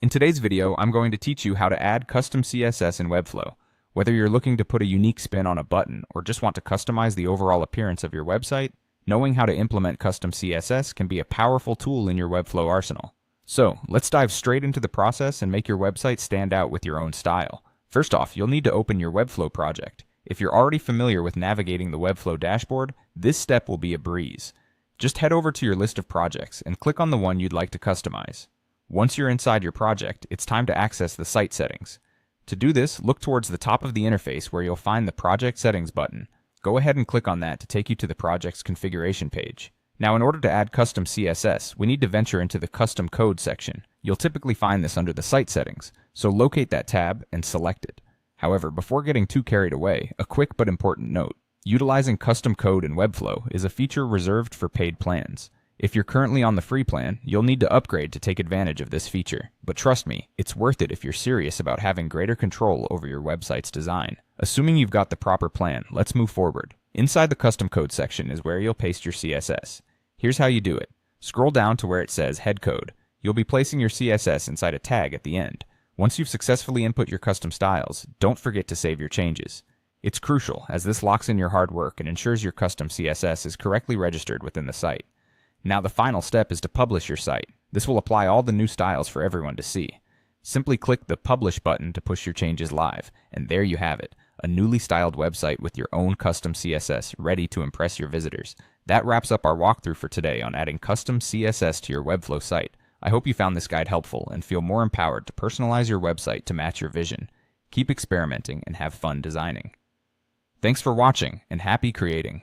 In today's video, I'm going to teach you how to add custom CSS in Webflow. Whether you're looking to put a unique spin on a button or just want to customize the overall appearance of your website, knowing how to implement custom CSS can be a powerful tool in your Webflow arsenal. So, let's dive straight into the process and make your website stand out with your own style. First off, you'll need to open your Webflow project. If you're already familiar with navigating the Webflow dashboard, this step will be a breeze. Just head over to your list of projects and click on the one you'd like to customize. Once you're inside your project, it's time to access the site settings. To do this, look towards the top of the interface where you'll find the Project Settings button. Go ahead and click on that to take you to the project's configuration page. Now, in order to add custom CSS, we need to venture into the Custom Code section. You'll typically find this under the Site Settings, so locate that tab and select it. However, before getting too carried away, a quick but important note. Utilizing custom code in Webflow is a feature reserved for paid plans. If you're currently on the free plan, you'll need to upgrade to take advantage of this feature. But trust me, it's worth it if you're serious about having greater control over your website's design. Assuming you've got the proper plan, let's move forward. Inside the custom code section is where you'll paste your CSS. Here's how you do it. Scroll down to where it says head code. You'll be placing your CSS inside a tag at the end. Once you've successfully input your custom styles, don't forget to save your changes. It's crucial, as this locks in your hard work and ensures your custom CSS is correctly registered within the site. Now the final step is to publish your site. This will apply all the new styles for everyone to see. Simply click the Publish button to push your changes live, and there you have it, a newly styled website with your own custom CSS ready to impress your visitors. That wraps up our walkthrough for today on adding custom CSS to your Webflow site. I hope you found this guide helpful and feel more empowered to personalize your website to match your vision. Keep experimenting and have fun designing. Thanks for watching, and happy creating.